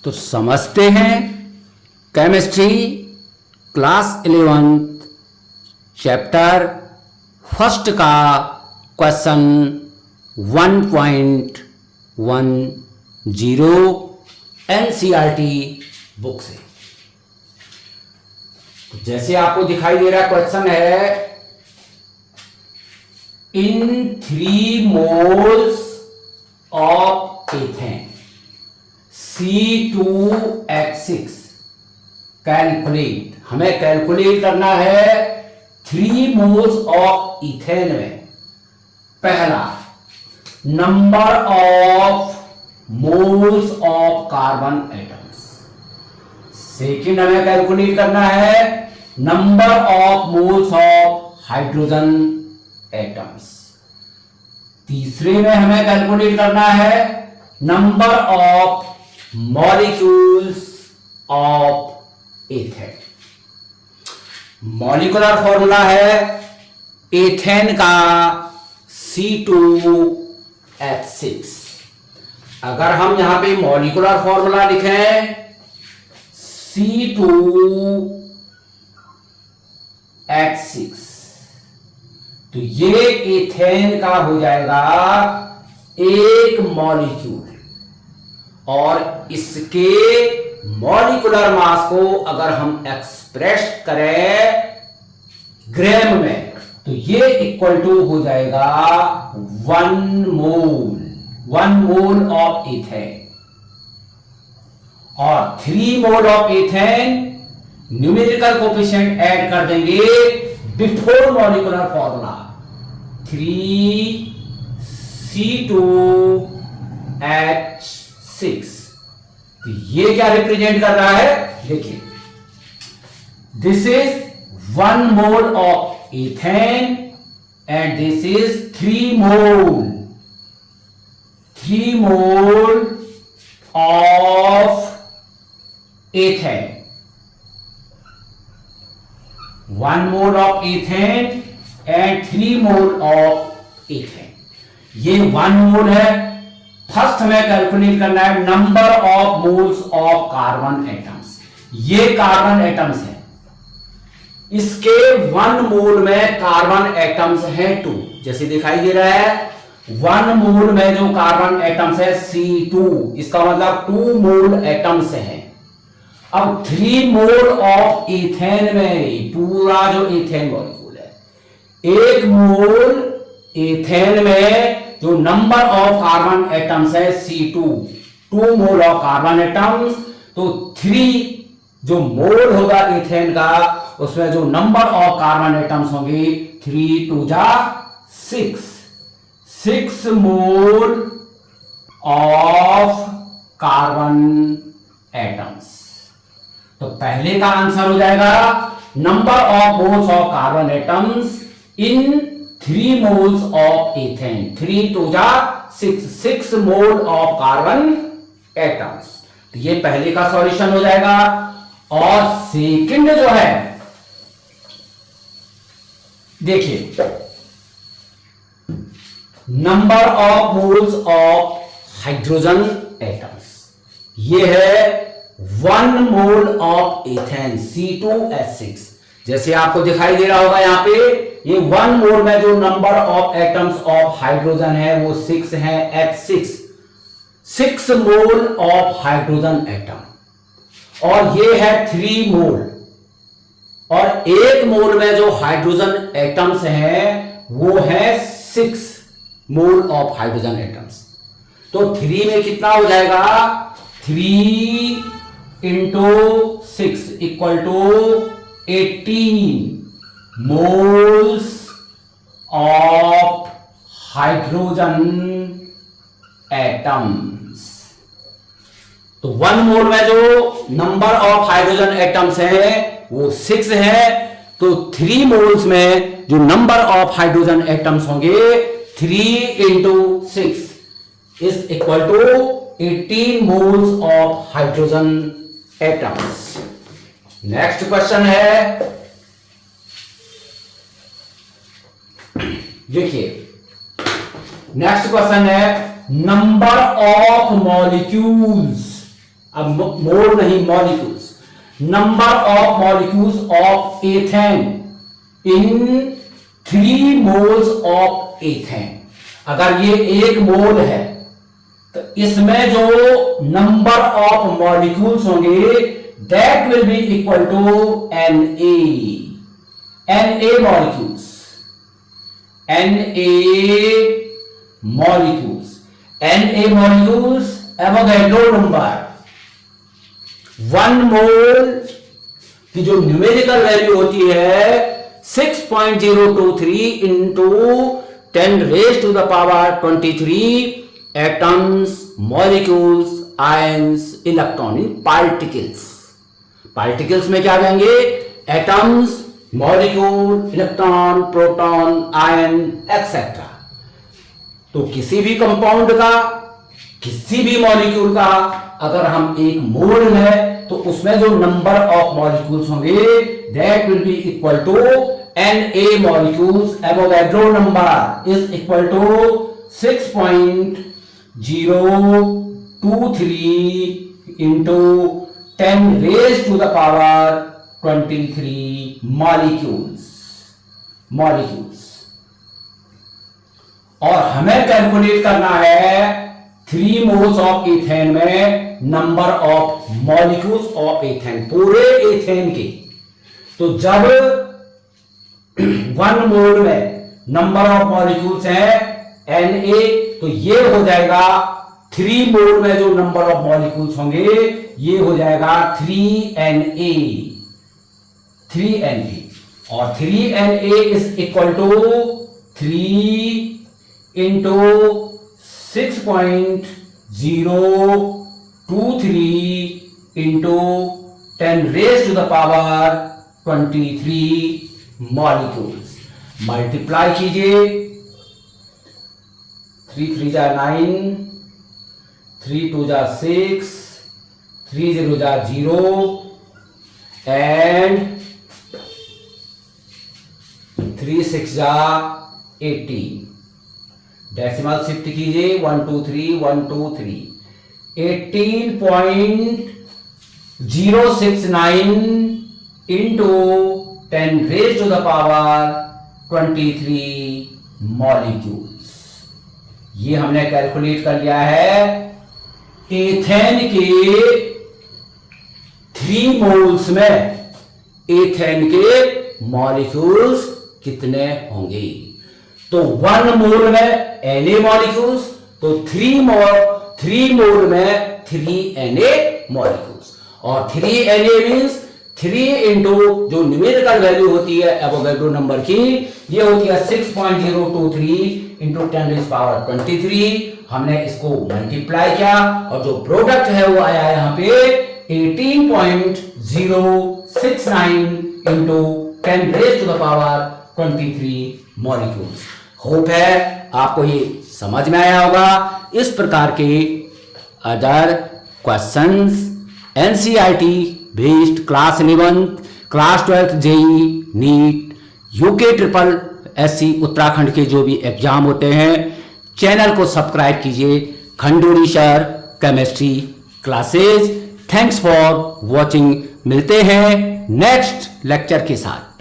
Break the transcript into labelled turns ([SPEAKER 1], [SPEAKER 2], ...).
[SPEAKER 1] तो समझते हैं केमिस्ट्री क्लास 11 चैप्टर फर्स्ट का क्वेश्चन 1.10 एनसीईआरटी बुक से। तो जैसे आपको दिखाई दे रहा क्वेश्चन है, इन 3 moles of ethane C2H6 calculate, हमें कैलकुलेट करना है 3 मोल्स ऑफ इथेन में। पहला, number of moles of carbon atoms. Second, हमें कैलकुलेट करना है number of moles of hydrogen atoms. तीसरे में हमें कैलकुलेट करना है number of molecules of ethane. Molecular formula है एथेन का C2H6। अगर हम यहां पे मॉलिक्यूलर फॉर्मूला लिखें C2H6, तो ये एथेन का हो जाएगा एक मॉलिक्यूल, और इसके मॉलिक्यूलर मास को अगर हम एक्सप्रेस करें ग्राम में, तो ये इक्वल टू हो जाएगा 1 मोल ऑफ इथेन। और 3 mole of ethane numerical coefficient add कर देंगे बिफोर मॉलिक्यूलर फॉर्मूला 3C2H6। तो ये क्या रिप्रेजेंट कर रहा है, देखिए, this is 1 mole of ethane and this is 3 mole of ethane. 1 mole of ethane and 3 mole of ethane. ये 1 मोल है। फर्स्ट हमें कैलकुलेट करना है number of moles of carbon atoms. ये कार्बन एटम्स है, इसके 1 मोल में कार्बन एटम्स है 2, जैसे दिखाई दे रहा है 1 मोल में जो कार्बन एटम्स है C2, इसका मतलब 2 मोल एटम्स है। अब 3 मोल ऑफ इथेन में पूरा जो इथेन मॉलिक्यूल है, 1 मोल इथेन में जो नंबर ऑफ कार्बन एटम्स है C2, 2 mole of carbon atoms, तो 3 जो मोल होगा इथेन का, उसमें जो नंबर ऑफ कार्बन एटम्स होंगे 3 2 जा 6 मोल ऑफ कार्बन एटम्स। तो पहले का आंसर हो जाएगा number of moles of carbon atoms in 3 moles of ethane. 3 2 जा 6 मोल ऑफ कार्बन एटम्स। तो ये पहले का सॉल्यूशन हो जाएगा। और सेकंड जो है, देखिए, number of moles of hydrogen atoms, ये है 1 मोल ऑफ इथेन C2H6। जैसे आपको दिखाई दे रहा होगा यहां पे, ये 1 मोल में जो number of atoms of hydrogen है वो 6 है, H6, 6 mole of hydrogen atom. और ये है 3 मोल, और 1 मोल में जो हाइड्रोजन एटम्स हैं वो है 6 मोल ऑफ हाइड्रोजन एटम्स। तो 3 में कितना हो जाएगा, 3 × 6 equal to 18 moles of hydrogen atoms. तो 1 मोल में जो नंबर ऑफ हाइड्रोजन एटम्स है वो 6 है, तो 3 मोल्स में जो नंबर ऑफ हाइड्रोजन एटम्स होंगे 3 × 6 is equal to 18 moles of hydrogen atoms. Next question है, देखिए, नेक्स्ट क्वेश्चन है नंबर ऑफ मॉलिक्यूल्स अब मोल नहीं, molecules, number of molecules of ethane in 3 moles of ethane. अगर ये 1 मोल है तो इसमें जो नंबर ऑफ मॉलिक्यूल्स होंगे that will be equal to Na molecules, Na molecules Avogadro number. 1 mole की जो न्यूमेरिकल वैल्यू होती है 6.023 into 10 raise to the power 23 atoms, molecules, ions, electron इन पार्टिकल्स। पार्टिकल्स में क्या कहेंगे? Atoms, molecule, electron, proton, ion etcetera. तो किसी भी कंपाउंड का, किसी भी मॉलिक्यूल का अगर हम एक मोल है तो उसमें जो नंबर ऑफ मॉलिक्यूल्स होंगे that will be equal to Na molecules Avogadro number is equal to 6.023 into 10 raise to the power 23 molecules. और हमें कैलकुलेट करना है 3 मोल्स ऑफ एथेन में number of molecules of ethane, पूरे एथेन के। तो जब 1 मोल में नंबर ऑफ मॉलिक्यूल्स है Na, तो ये हो जाएगा 3 मोल में जो नंबर ऑफ मॉलिक्यूल्स होंगे ये हो जाएगा 3Na। और 3Na is equal to 3 into 6.023 into 10 raise to the power 23 molecules. Multiply कीजिए, 3 3 जा 9, 3 2 जा 6, 3 0 जा 0 एंड 3 6 जा 18। डेसिमल शिफ्ट कीजिए, 1 2 3 1 2 3, 18.069 into 10 raise to the power 23 molecules. ये हमने कैलकुलेट कर लिया है एथेन के 3 मोल्स में एथेन के मॉलिक्यूल्स कितने होंगे। तो 1 मोल में Na मॉलिक्यूल्स, तो 3 मोल में 3Na मॉलिक्यूल्स। और 3Na मींस 3 इंटू जो न्यूमेरिकल वैल्यू होती है एवोगैड्रो नंबर की, ये होती है 6.023 इंटू 10 रेज़ पावर 23। हमने इसको मल्टीप्लाई किया और जो प्रोडक्ट है वो आया यहाँ पे 18.069 into 10 raise to the power 23 molecules. Hope है आपको ये समझ में आया होगा। इस प्रकार के other questions NCERT based class 11, class 12 JEE, NEET, UK triple SC Uttarakhand के जो भी एग्जाम होते हैं, चैनल को सब्सक्राइब कीजिए। Khanduri sir chemistry classes. Thanks for watching. मिलते हैं नेक्स्ट लेक्चर के साथ।